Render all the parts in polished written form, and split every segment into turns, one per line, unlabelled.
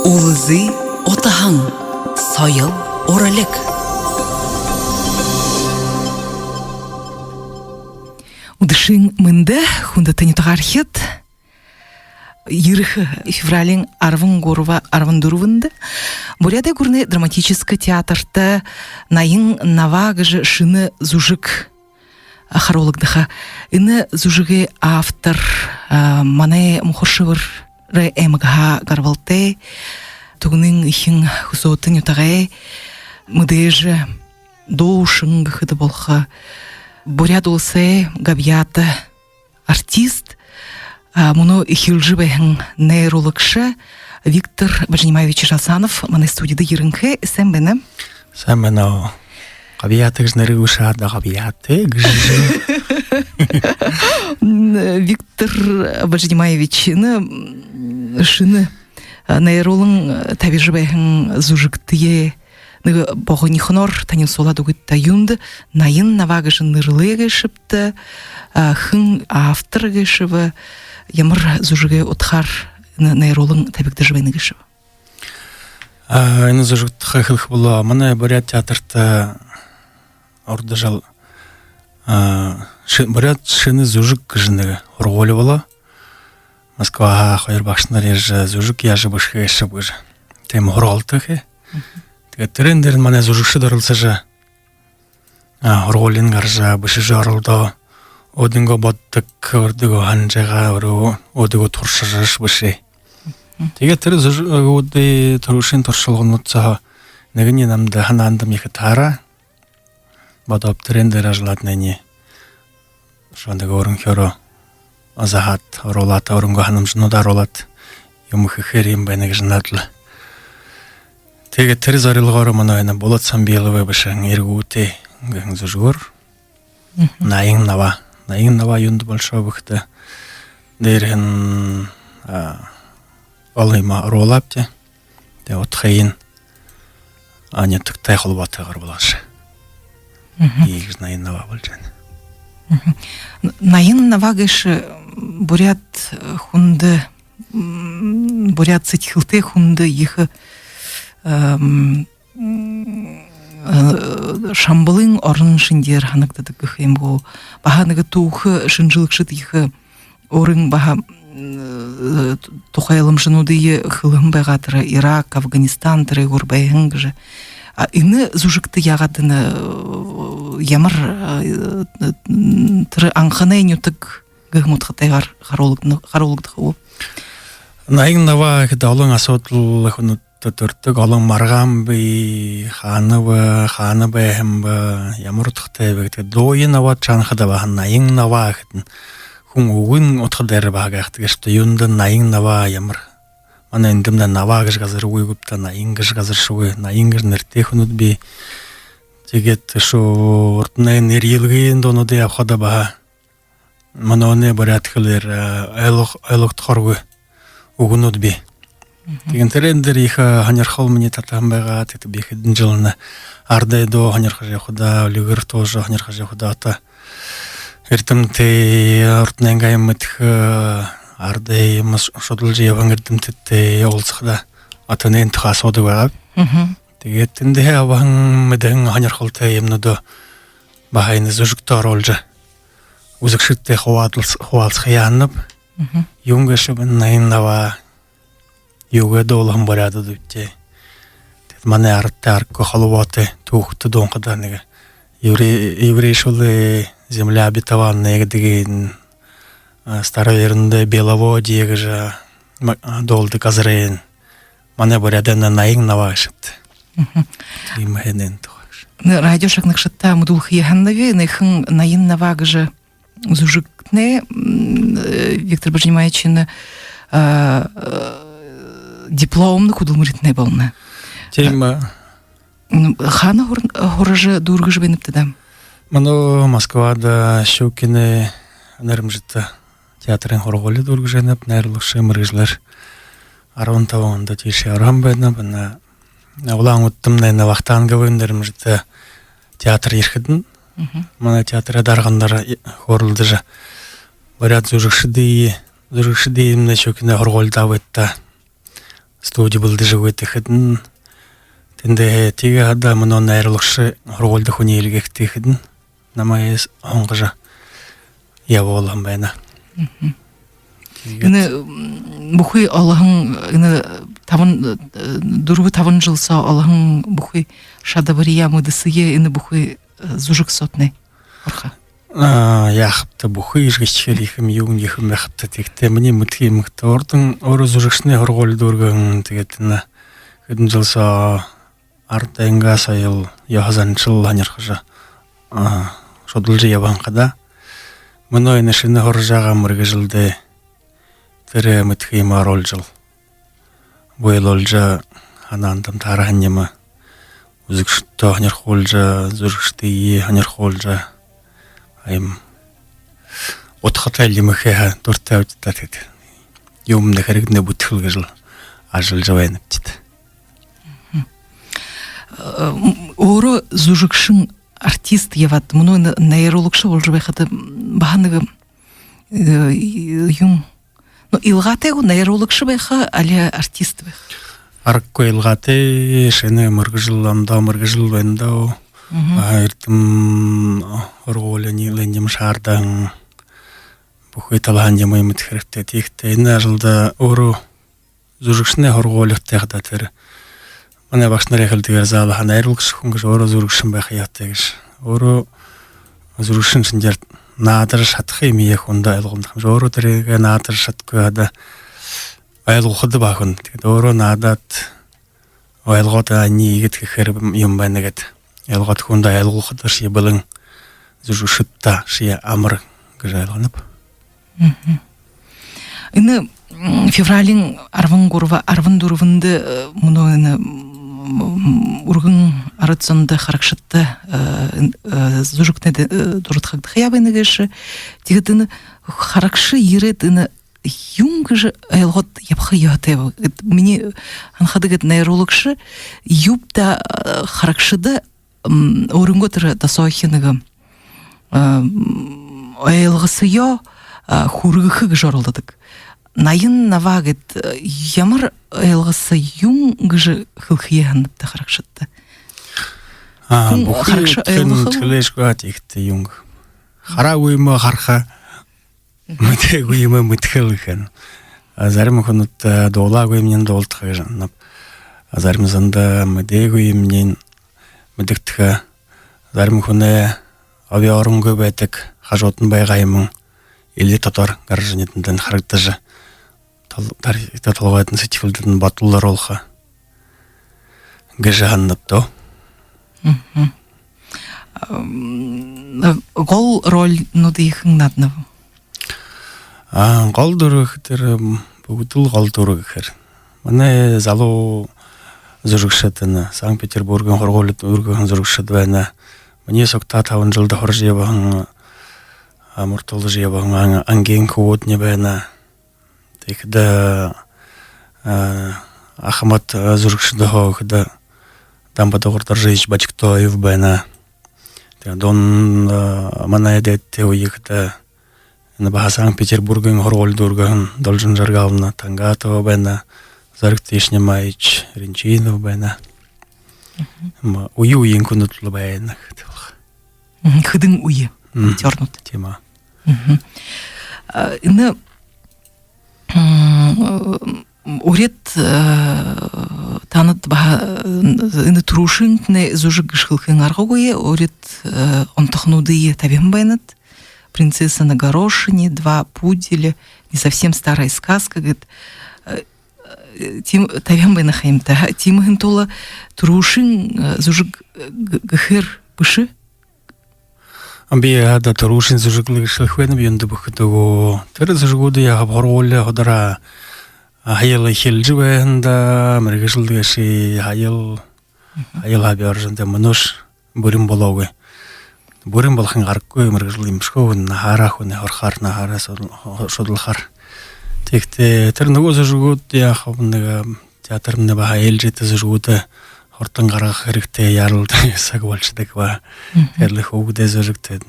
Улызы отаһың, сайыл оралек. Удышың мында хунда тынютархет. Йырых февралин арвын горва арвын дурвынды. Буряда гурны драматический театрта наин навагыжы шыны зужык харологдыха. Ины зужыгы автор мане мухоршывыр эмгха гарвалте тугнын ихин хусотын ютагай мыдежы доушың гыхыды болха. Бурядулсе габията артист муну ихилжы бэхэн нейрологшы Виктор Бажнимаевич Жасанов мане студияда йырынхэ сен бені.
Сен бені габията гжнары ушада габията гжжы.
Виктор Бажнимаевич шыны нейролың табижы бэхэн зужыктые богы нихонор танин сола дугыт таюнды найын навагышын нырлы гышыпты хын автор гышывы ямыр зужыге отхар нейролың табикты жывайны гышывы.
Ины зужыгт хайхылх була. Мана Бурят театрта орда жал бурят шины зужик кыжыныгы урголы бола. Москва хайр башнар еж зужик яжы бышхы еші бұжы. Тем уралтыхы. Тэгээ трендерін мана зужикші дарылса жа. Урголин гаржа бышы жарылда. Одинго боттык ордыго ханжаға одыго туршырыш бышы. Тэгээ тірі оды тұрушын тұршылғын ұтсаға негіне намды ханандым ехі тара бадап трендер ажылатына не шондығы орын керо азахат оролат орынға ханым жынудар олат юмықы херим бәнегі жынадылы тэгээ тірі зарылға орымын ойна болат самбеловы бішің ергуте гәңзі жүгір найың нава юнды большой бұқты дәрін олайма оролапте де отхайын Аня тыктай холбаты гарбулашы. Егіз найын нава болжан.
Найын нава гэші бурят хунды, бурят цитхилты хунды ехі шамбылың орын шындер ханықтады күхем бұл. Баханығы туғы шынжылықшыд ехі орын баха тухайлым жынудые хылым байгатыры Ирак, Афганистан тыры гурбайын гыжы. Ины зужыкты ягадыны ямыр тыры аңханы нютык гыгмутхытай харолыгды ху.
Найын нава хыда олың асотлы хынутты түрттік олың марғам бі, ханы бі, әм бі, ямыр тұқтай бі. Дойы нава чанхыда бағын найын нава хыдын. Хүн угын отхадары бағақты кешті юнды найын нава ямыр. Мана эндімді нава ғыш ғазыр уйгупта найын ғыш ғазыр шуы, найын ғыш нірте хүнуд бі. Тегет шу ортынайын ерелгейін доныды апхада баға. Мана оны барят хылыр айлық тұқарғы угынуд бі. Деген тәрендер иха ханярхол мне татам баға, теті бекедің жылына ардайдо ханярхажа худа, олигыр тоже ханярхажа худа ата. Эртімте ортынайын мүткі ардай шодылжы евангердім тетте олсықда атынайын тұға соды бағап. Тегеттінде абаң мүдің ханярхолты емнуды бағайны зүжіктар олжы. Үзікшітте хуалсықы янып, юнгышы бін найын нава юғы долығын барады дүтте. Маны арытты арқы халуаты туқты доңқыда еврей шулы земля обетованная деген староверінде беловодье же долды казырейн. Мане борядена найың нава шыт. Имахенен тухаш.
Радио шакнық шытта мұдулхы еханнаве, найхын найын нава же зужыкне Виктор Бажнимаевичны дипломны кудылмыритне болны.
Тема
Хана хорыжы дургыжы беніпті.
Мано Москвада Щукины нәрімжітті театрын хорголы дургыжанып, нәрілікші мұргыжлар арон таванында теші арам бәдіна, бұна олаң ұттым найна вақтанғы нәрімжітті театр ерхідін. Мана театры дарғандар хорылды жа. Барят зужықшыды еміне Щукины хорголы давытта студия бұлды жа өтіхідін. Тенде теге ада мұны нәрілікші хорголды хуне елгектіхідін. Намайыз оңғыжа ява олған бәйна.
Ины бұхый Аллахың дұрбы тавын жылса Аллахың бұхый шадабария мұдысые ины бұхый зужық сотны.
Яқыпты бұхый жғышчер ехім еуін ехім яқыпты текті. Міне мұтки мұқты ордың оры зужықшыны хорголды дұргың тегетіні. Күдің жылса артайынға сайыл яғазанчыл ханерхыжа. Шодылжы ябанқада. Мұны ойнышыны хоржаға мұрғы жылды тірі мүтхейма рол жыл. Бойыл олжа анандым тараханнема. Үзікшітті ханерхолжа, зүргішті ие ханерхолжа. Айым отқатайлы мүхеға дұртта өтті деді. Юмды кәрігіне бұтқылғы жыл. Ажыл жавайынып деді.
Оры зужықшың артист еват, мұны нейрологшы ол жабайқаты бағанығы юм. Илғаты ол нейрологшы байқа, әлі артист байқа?
Арыққо илғаты, шені мұрғы жыл анда, мұрғы жыл бәнда, Эрдэм ролени лендем шардан бухой талахан ямай мэт хэрэгтэй. Тэгтээ энэ ажилда өөрөө зүрхшнээ хоргоолохтой хадаа тэр манай багш нарын хэлдгээр заалаа найруулагч хүн гэж өөрөө зүрхшин байх яатай гэж өөрөө зүрхшин шинжээр наадарч чадах юм яах хүндээ ойлгомжтой юм. Өөрөө тэрийг наадарч чадгүй хадаа ойлгоход бахан. Тэгээд өөрөө наадад ойлгоод нийгэд гэхээр юм байна гэд ялгот хүндээ ойлгоход ши болон зүрхшитта ши амар гэж ойлгоно.
Энэ февралийн 13-14-нд мөн энэ урган арцонд харагшаттай зүрхтээ дуртахдаг явна гэж тэгэд энэ харагшы ирээд энэ юм гэж ойлгоод явах яатай миний анхадаг нейрологч юбта харагшда өрөнгө тэр дасоохи нэг ойлгосё хүргэх гэж оролдог. Наян наваа гэд ямар ойлгосон юм гэж хөлхийхэн харагшдаа.
Харагш ойлголошгүй ихтэй юм. Хараагүй юм харахаа мэдээгүй юм мэдхэл гэх. Зарим хүмүүс дуулаагүй юм дуулдах гэж нав. Зарим занда мэдээгүй юм мэдэгдэх. Зарим хүнээ ави оронгүй байдаг хажууд нь байгаа юм или тодор гарч нийтэнд харагдаж толгойд нь сэтгэлд нь бодлоор оруулах гэж ханддаг.
Гол роль нүүдийнхэн наднав.
Гол дүрх тэр бүгд л гол дүр гэхээр манай залуу зурагчид энэ Санкт-Петербургийн хоргоолд өргөн зурагчид байна. Миний согта 5 жилд хорж явсан амуртулж явсан ангийн хөвөдний байна. Тэгэхэд Ахмад зурагчид хоохд дамбадогор доржиж бачктоев байна. Тэгээд дон манай дэт үеигд энэ Санкт-Петербургийн хоргоолд өргөн должен жаргавна тангато байна. Заргтишний майч Ринчинов байна. Уюуин күнүүд л байна гэдэг байна.
Хөдөн үе. Тёрнууд.
Тийм аа.
Энэ уряд танад энэ трушинтне зужиг гიშхэлхэн аргагүй уряд онтохнуды табим байнат. Принцесса на горошине, 2 пуделя, не совсем старая сказка, говорит, тим тавям бы нахаимта, тим хентула трушин зужиг гхер быши.
Би хада трушин зужиг гхэлхэн бьёнд бөхдөг. Тэр зужигуд я хоргооле ходара хаял хилжвэнда мэргэшэлдэши хаял хабиоржэнтэй мөнөш бүрэн болоогүй. Бүрэн болохын гарахгүй мэргэжил юмшгүй харах үнэ хорхаар нахараас шудлахаар. Тэгтээ тэр нөгөө зургууд яах нэг театрын нэг ээлжид зургууд хортон гаргах хэрэгтэй яралд саг болчдаг ба. Тэгэхээр хөвгдөө зургууд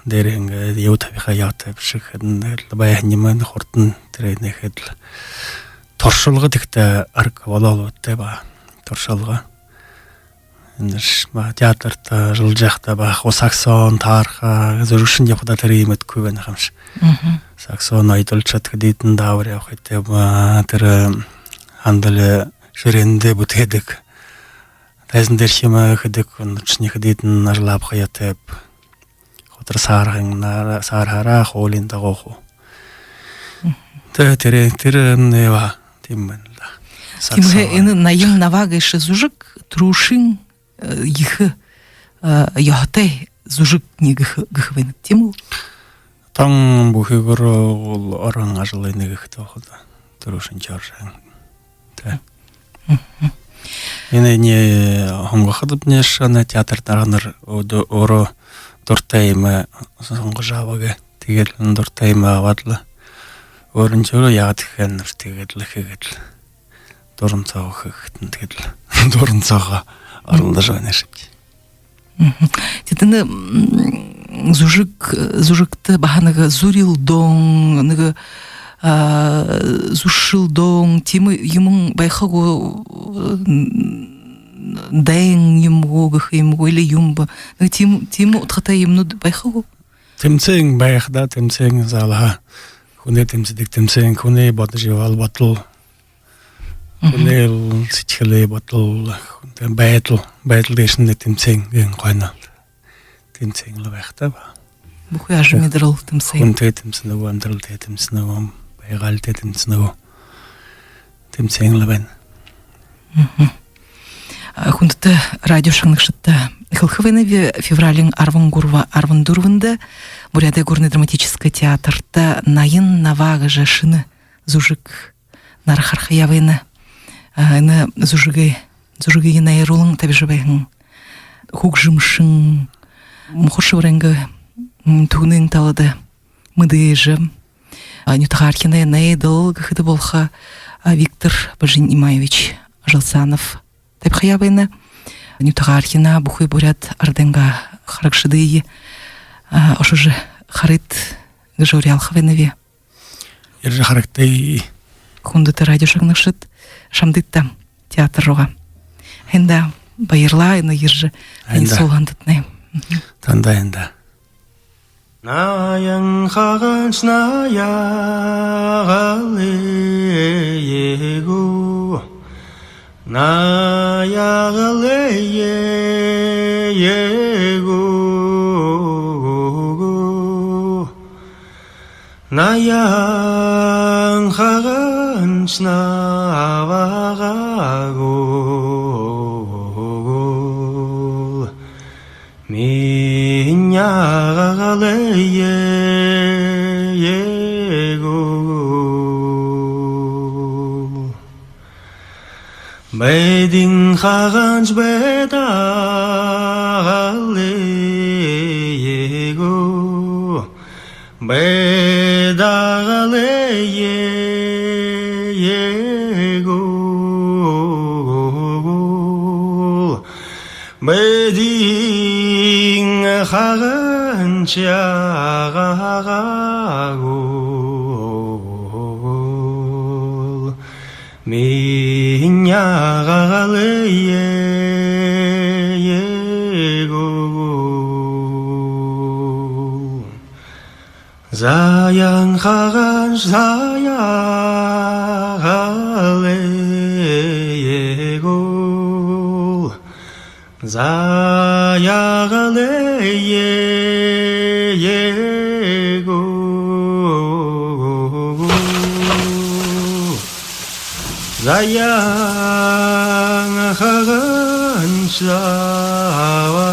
дээр ингээд яв тавихаа яв тавьших нэг баян юм хортон тэр нэхэд торшуулгад ихтэй арга болоолуудтай ба торшуулга. Энэш театрт жылж явахдаа баах саксон таарха зөрөгшин явахдаа тэр юм эдгүй байна хамш. Саксон айдолчод хэдийдэн даавар явах гэдэг тэр хандал ширэндэ бүтээдэг. Тайзан дээр химээ хэдэг нүчний хэдийдэн нарлаабах ятებ хотор саархан саархараа хоолын дагоох. Тэр нэва тийм байна да.
Тим энэ наян навагаш зужиг трушин их яхтай зужиг нэг гхвэн тийм үү?
Тан бүхийгөр орон ажлын нэг ихтэй хол трушин чаршан. Тэ. Энэ не хонгоход нэш на театр дарганар өөрөө дуртай юм сонгожаваг тэгэл дуртай юм аваадла. Өөрөн чөрөө яагаад гэхээр нар тэгэл ихэгээл дуран цаа өгөхтэн тэгэл дуран цаага оруулж байна шиг.
Тэдэн зужигт баханаг зурилдон нэг зушилдон тим юм байхагу дайын юмго гыхымго или юмба тим утхата юмну байхагу
Тэмцэн байх да тэмцэн залха хүнээ тэмцдэг тэмцэн хүнээ бодож явал ботл хүнээ сичгэлээ ботл байдал дэшин тэмцэн гэн гойно тэмцэн л байх та
бүхий ажим идрэл тэмцэн
хүнтэй тэмцэн нөгөө амьдрал тэмцэн нөгөө байгаль тэмцэн нөгөө тэмцэн л байна
хүндтэй радио шагнагшытта Хылхывены февралин арван дурвында Бурятия горный драматический театрта найын навага жашыны зужик нархархаявыны ына зужиги найрулың табижабайын хугжымшын мухушевренгі тугнын талады мыдыжы Нютахархина найдыл гыхыды болха Виктор Баженимаевич Жалсанов табихаявыны Нютахархина бухой бурят арденга харакшыдыйы ошужы харит гыжорял хавеневе.
Ержи характай
Хундыты радио шагнашыт шамдытта театр рога. Хенда байырла ина ержи солгандытны.
танда энда
Наян хаганч наягалegu Nayagalegu Nayan haganch navagagu Minyagalegu Beidin haganch bedagalegu Bedagalegu Beidin haganch yagagu Minyagalegu Zayang haganch zayagalegu Zayagalegu Zayang haganch zawagagu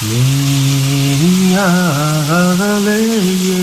Minyagalegu